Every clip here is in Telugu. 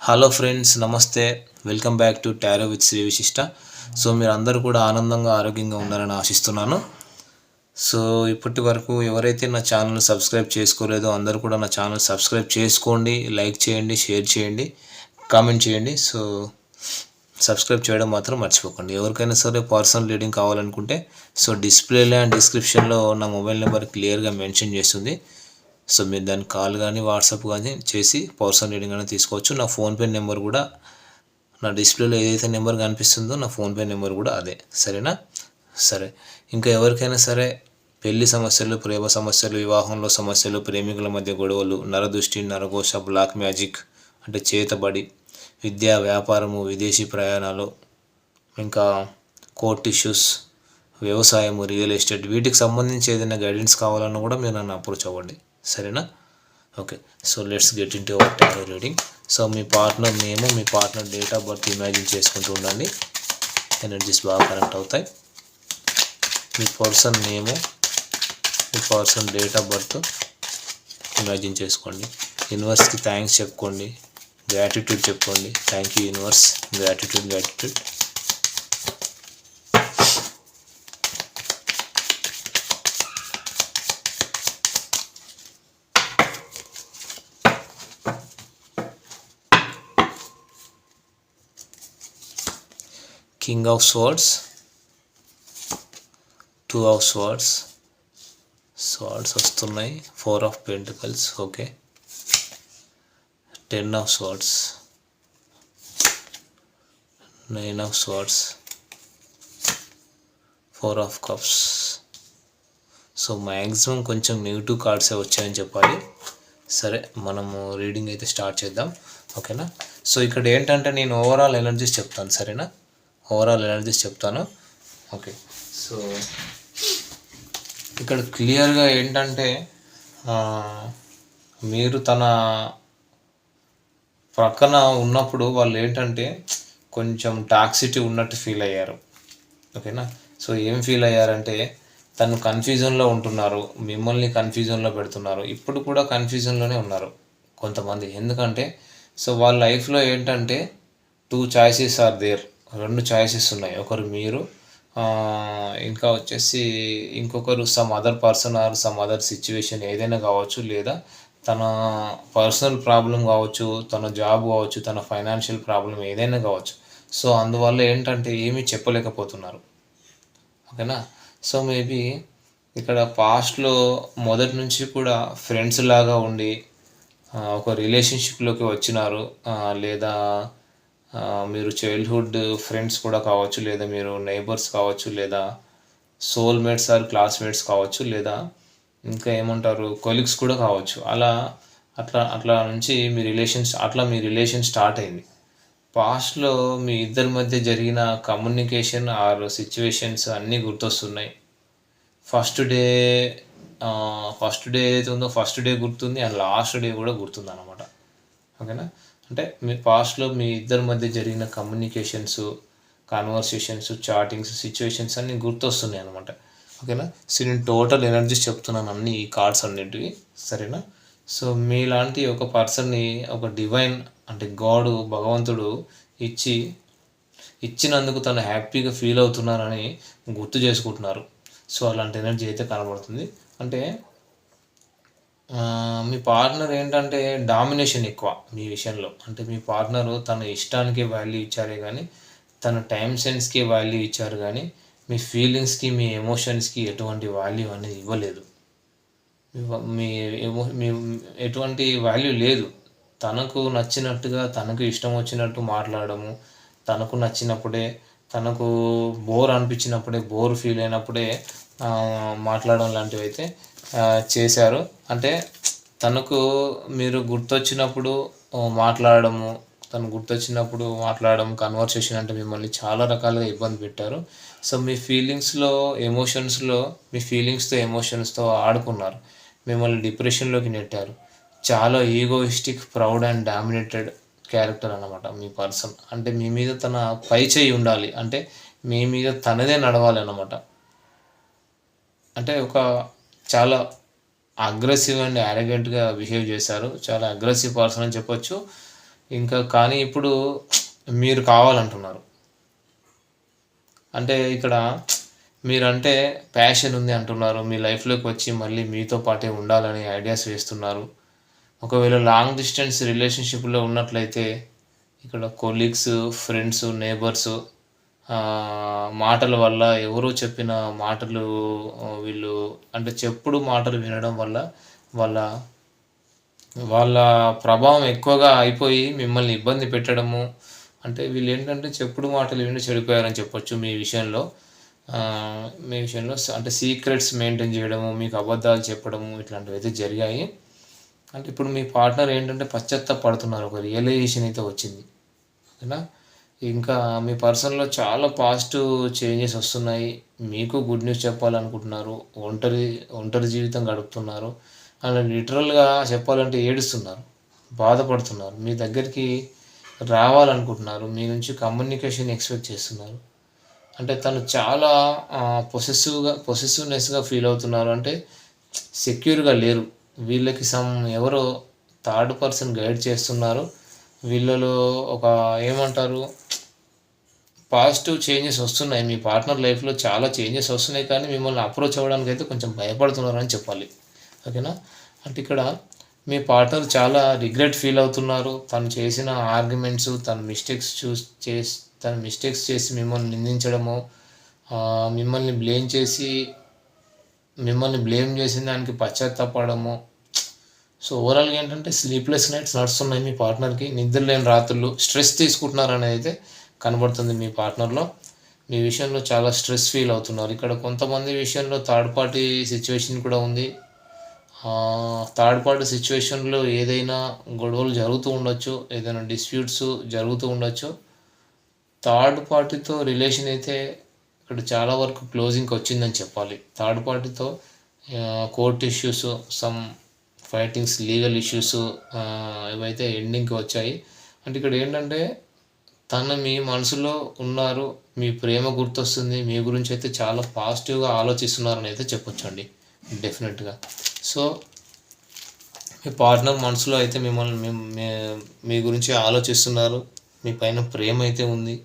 హలో ఫ్రెండ్స్, నమస్తే. Welcome back to tarot with Sri Vishishta. So మీరు అందరూ కూడా ఆనందంగా ఆరోగ్యంగా ఉండాలని ఆశిస్తున్నాను. సో ఇప్పటి వరకు ఎవరైతే నా ఛానల్ సబ్స్క్రైబ్ చేసుకోలేదో అందరూ కూడా నా ఛానల్ సబ్స్క్రైబ్ చేసుకోండి, లైక్ చేయండి, షేర్ చేయండి, కామెంట్ చేయండి. సో సబ్స్క్రైబ్ చేయడం మాత్రం మర్చిపోకండి. ఎవరికైనా సరే పర్సనల్ రీడింగ్ కావాలనుకుంటే సో డిస్ప్లేలో అండ్ డిస్క్రిప్షన్లో నా మొబైల్ నెంబర్ క్లియర్గా మెన్షన్ చేస్తుంది. సో మీరు దాన్ని కాల్ కానీ వాట్సాప్ కానీ చేసి పర్సనల్ రీడింగ్ అనేది తీసుకోవచ్చు. నా ఫోన్పే నెంబర్ కూడా నా డిస్ప్లేలో ఏదైతే నెంబర్ కనిపిస్తుందో నా ఫోన్పే నెంబర్ కూడా అదే. సరేనా? సరే, ఇంకా ఎవరికైనా సరే పెళ్లి సమస్యలు, ప్రేమ సమస్యలు, వివాహంలో సమస్యలు, ప్రేమికుల మధ్య గొడవలు, నరదృష్టి, నరఘోష, బ్లాక్ మ్యాజిక్ అంటే చేతబడి, విద్య, వ్యాపారము, విదేశీ ప్రయాణాలు, ఇంకా కోర్ట్ ఇష్యూస్, వ్యవసాయము, రియల్ ఎస్టేట్, వీటికి సంబంధించి ఏదైనా గైడెన్స్ కావాలన్నా కూడా మీరు నన్ను అప్రోచ్ అవ్వండి. సరేనా? Okay, so let's get into our tarot reading. So మీ పార్ట్నర్ నేము, మీ partner date of birth imagine చేసుకుంటూ ఉండండి. ఎనర్జీస్ బాగా కనెక్ట్ అవుతాయి. మీ పర్సన్ నేము, మీ person date of birth imagine చేసుకోండి. యూనివర్స్కి థ్యాంక్స్ చెప్పుకోండి, గ్రాటిట్యూడ్ చెప్పుకోండి. Thank you universe, gratitude. King of swords, two of swords వస్తున్నాయి. Four of pentacles, okay. 10 of swords, 9 of swords, 4 of cups. So maximum కొంచెం నెగిటివ్ కార్డ్సే వచ్చాయని చెప్పాలి. సరే, మనము రీడింగ్ అయితే స్టార్ట్ చేద్దాం, ఓకేనా? సో ఇక్కడ ఏంటంటే నేను ఓవరాల్ ఎనర్జీస్ చెప్తాను, సరేనా? ఓకే. సో ఇక్కడ క్లియర్గా ఏంటంటే మీరు తన ప్రక్కన ఉన్నప్పుడు వాళ్ళు ఏంటంటే కొంచెం టాక్సిటీ ఉన్నట్టు ఫీల్ అయ్యారు, ఓకేనా? సో ఏం ఫీల్ అయ్యారంటే తను కన్ఫ్యూజన్లో ఉంటున్నారు, మిమ్మల్ని కన్ఫ్యూజన్లో పెడుతున్నారు. ఇప్పుడు కూడా కన్ఫ్యూజన్లోనే ఉన్నారు కొంతమంది. ఎందుకంటే సో వాళ్ళ లైఫ్లో ఏంటంటే 2 చాయిసెస్ ఆర్ దేర్, 2 చాయిసెస్ ఉన్నాయి. ఒకరు మీరు, ఇంకా వచ్చేసి ఇంకొకరు some other person are some other situation ఏదైనా కావచ్చు, లేదా తన పర్సనల్ ప్రాబ్లం కావచ్చు, తన జాబ్ కావచ్చు, తన ఫైనాన్షియల్ ప్రాబ్లం ఏదైనా కావచ్చు. సో అందువల్ల ఏంటంటే ఏమీ చెప్పలేకపోతున్నారు, ఓకేనా? సో మేబీ ఇక్కడ పాస్ట్లో మొదటి నుంచి కూడా ఫ్రెండ్స్ లాగా ఉండి ఒక రిలేషన్షిప్లోకి వచ్చినారు, లేదా మీరు చైల్డ్హుడ్ ఫ్రెండ్స్ కూడా కావచ్చు, లేదా మీరు నైబర్స్ కావచ్చు, లేదా సోల్మేట్స్ ఆర్ క్లాస్మేట్స్ కావచ్చు, లేదా ఇంకా ఏమంటారు కొలీగ్స్ కూడా కావచ్చు. అట్లా నుంచి మీ రిలేషన్ స్టార్ట్ అయింది. పాస్ట్లో మీ ఇద్దరి మధ్య జరిగిన కమ్యూనికేషన్ ఆర్ సిచ్యువేషన్స్ అన్నీ గుర్తొస్తున్నాయి. ఫస్ట్ డే ఏదైతే ఉందో ఫస్ట్ డే గుర్తుంది, అండ్ లాస్ట్ డే కూడా గుర్తుంది అన్నమాట, ఓకేనా? అంటే మీ పాస్ట్లో మీ ఇద్దరి మధ్య జరిగిన కమ్యూనికేషన్స్, కాన్వర్సేషన్స్, చాటింగ్స్, సిచ్యువేషన్స్ అన్నీ గుర్తొస్తున్నాయి అనమాట, ఓకేనా? సో నేను టోటల్ ఎనర్జీస్ చెప్తున్నాను అన్ని ఈ కార్డ్స్ అన్నింటివి, సరేనా? సో మీలాంటి ఒక పర్సన్ని ఒక డివైన్ అంటే గాడ్, భగవంతుడు ఇచ్చినందుకు తను హ్యాపీగా ఫీల్ అవుతున్నారని గుర్తు చేసుకుంటున్నారు. సో అలాంటి ఎనర్జీ అయితే కనబడుతుంది. అంటే మీ పార్ట్నర్ ఏంటంటే డామినేషన్ ఎక్కువ మీ విషయంలో. అంటే మీ పార్ట్నరు తన ఇష్టానికి వాల్యూ ఇచ్చారే కానీ, తన టైం సెన్స్కి వాల్యూ ఇచ్చారు కానీ, మీ ఫీలింగ్స్కి, మీ ఎమోషన్స్కి ఎటువంటి వాల్యూ అనేది ఇవ్వలేదు. మీ ఎటువంటి వాల్యూ లేదు. తనకు నచ్చినట్టుగా, తనకు ఇష్టం వచ్చినట్టు మాట్లాడము, తనకు నచ్చినప్పుడే, తనకు బోర్ అనిపించినప్పుడే, బోర్ ఫీల్ అయినప్పుడే మాట్లాడడం లాంటివి అయితే చేశారు. అంటే తనకు మీరు గుర్తొచ్చినప్పుడు మాట్లాడము, కన్వర్సేషన్ అంటే మిమ్మల్ని చాలా రకాలుగా ఇబ్బంది పెట్టారు. సో మీ ఫీలింగ్స్తో ఎమోషన్స్తో ఆడుకున్నారు, మిమ్మల్ని డిప్రెషన్లోకి నెట్టారు. చాలా egoistic, proud and dominated character అన్నమాట మీ పర్సన్. అంటే మీ మీద తన పై చేయి ఉండాలి, అంటే మీ మీద తనదే నడవాలి అన్నమాట. అంటే ఒక చాలా అగ్రెసివ్ అండ్ యారగెంట్గా బిహేవ్ చేశారు. చాలా అగ్రెసివ్ పర్సన్ అని చెప్పొచ్చు. ఇంకా కానీ ఇప్పుడు మీరు కావాలంటున్నారు. అంటే ఇక్కడ మీరంటే ప్యాషన్ ఉంది అంటున్నారు. మీ లైఫ్‌లోకి వచ్చి మళ్ళీ మీతో పాటే ఉండాలని ఐడియాస్ వేస్తున్నారు. ఒకవేళ లాంగ్ డిస్టెన్స్ రిలేషన్‌షిప్‌లో ఉన్నట్లయితే ఇక్కడ కొలీగ్స్, ఫ్రెండ్స్, నేబర్స్ మాటల వల్ల ఎవరో చెప్పిన మాటలు వీళ్ళు అంటే చెప్పుడు మాటలు వినడం వల్ల వాళ్ళ వాళ్ళ ప్రభావం ఎక్కువగా అయిపోయి మిమ్మల్ని ఇబ్బంది పెట్టడము. అంటే వీళ్ళేంటంటే చెప్పుడు మాటలు విని చెడిపోయారని చెప్పొచ్చు మీ విషయంలో. మీ విషయంలో అంటే సీక్రెట్స్ మెయింటైన్ చేయడము, మీకు అబద్ధాలు చెప్పడము ఇట్లాంటివైతే జరిగాయి. అంటే ఇప్పుడు మీ పార్ట్నర్ ఏంటంటే పశ్చాత్తాపపడుతున్నారు. ఒక రియలైజేషన్ అయితే వచ్చింది. ఓకేనా? ఇంకా మీ పర్సన్‌లో చాలా పాజిటివ్ చేంజెస్ వస్తున్నాయి. మీకు గుడ్ న్యూస్ చెప్పాలనుకుంటున్నారు. ఒంటరి జీవితం గడుపుతున్నారు. అలా లిటరల్‌గా చెప్పాలంటే ఏడుస్తున్నారు. బాధపడుతున్నారు. మీ దగ్గరికి రావాలనుకుంటున్నారు. మీ నుంచి కమ్యూనికేషన్ ఎక్స్‌పెక్ట్ చేస్తున్నారు. అంటే తను చాలా పొసెసివ్‌నెస్‌గా ఫీల్ అవుతున్నారు. అంటే సెక్యూర్‌గా లేరు. వీళ్ళకి ఎవరో థర్డ్ పర్సన్ గైడ్ చేస్తున్నారు. వీళ్ళలో ఒక ఏమంటారు పాజిటివ్ చేంజెస్ వస్తున్నాయి. మీ పార్ట్నర్ లైఫ్‌లో చాలా చేంజెస్ వస్తున్నాయి. కానీ మిమ్మల్ని అప్రోచ్ అవ్వడానికైతే కొంచెం భయపడుతున్నారని చెప్పాలి. ఓకేనా? అంటే ఇక్కడ మీ పార్ట్నర్ చాలా రిగ్రెట్ ఫీల్ అవుతున్నారు. తను చేసిన ఆర్గ్యుమెంట్స్, తన మిస్టేక్స్ చేసి మిమ్మల్ని నిందించడము, మిమ్మల్ని బ్లేమ్ చేసిన దానికి పశ్చాత్తాపడము. సో ఓవరాల్‌గా ఏంటంటే స్లీప్‌లెస్ నైట్స్ నడుస్తున్నాయి మీ పార్ట్నర్‌కి. నిద్రలేని రాత్రులు, స్ట్రెస్ తీసుకుంటున్నారనేది అయితే కనబడుతుంది మీ పార్ట్నర్‌లో. మీ విషయంలో చాలా స్ట్రెస్ ఫీల్ అవుతున్నారు. ఇక్కడ కొంతమంది విషయంలో థర్డ్ పార్టీ సిట్యుయేషన్ కూడా ఉంది. థర్డ్ పార్టీ సిట్యుయేషన్‌లో ఏదైనా గొడవలు జరుగుతూ ఉండొచ్చు. ఏదైనా డిస్ప్యూట్స్ జరుగుతూ ఉండొచ్చు. థర్డ్ పార్టీతో రిలేషన్ అయితే ఇక్కడ చాలా వరకు క్లోజింగ్‌కి వచ్చిందని చెప్పాలి. థర్డ్ పార్టీతో court issues, some fightings, legal issues ఇవైతే ఎండింగ్‌కి వచ్చాయి. అంటే ఇక్కడ ఏంటంటే తను మీ మనసులో ఉన్నారు. మీ ప్రేమ గుర్తొస్తుంది. మీ గురించి అయితే చాలా పాజిటివ్‌గా ఆలోచిస్తున్నారని అయితే చెప్పొచ్చండి డెఫినెట్‌గా. సో మీ పార్ట్నర్ మనసులో అయితే మీ గురించి ఆలోచిస్తున్నారు. మీ పైన ప్రేమ అయితే ఉంది.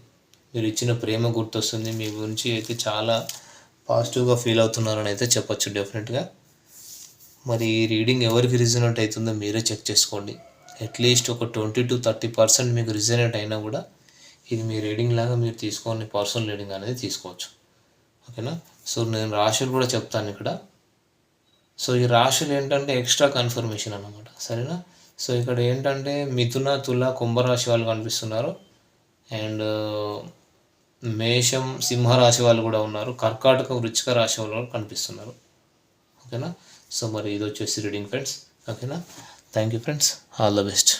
మీరు ఇచ్చిన ప్రేమ గుర్తొస్తుంది. మీ గురించి అయితే చాలా పాజిటివ్‌గా ఫీల్ అవుతున్నారని అయితే చెప్పొచ్చు డెఫినెట్‌గా. మరి ఈ రీడింగ్ ఎవరికి రిజనేట్ అవుతుందో మీరే చెక్ చేసుకోండి. అట్లీస్ట్ ఒక 20-30% మీకు రిజనేట్ అయినా కూడా ఇది మీ రీడింగ్ లాగా మీరు తీసుకొని పర్సనల్ రీడింగ్ అనేది తీసుకోవచ్చు. ఓకేనా? సో నేను రాశులు కూడా చెప్తాను ఇక్కడ. సో ఈ రాశులు ఏంటంటే ఎక్స్ట్రా కన్ఫర్మేషన్ అన్నమాట. సరేనా? సో ఇక్కడ ఏంటంటే మిథున, తుల, కుంభరాశి వాళ్ళు కనిపిస్తున్నారు. అండ్ మేషం, సింహరాశి వాళ్ళు కూడా ఉన్నారు. కర్కాటక, వృశ్చిక రాశి వాళ్ళు కనిపిస్తున్నారు. ఓకేనా? సో మరి ఇది వచ్చేసి రీడింగ్ ఫ్రెండ్స్. ఓకేనా? Thank you friends. All the best.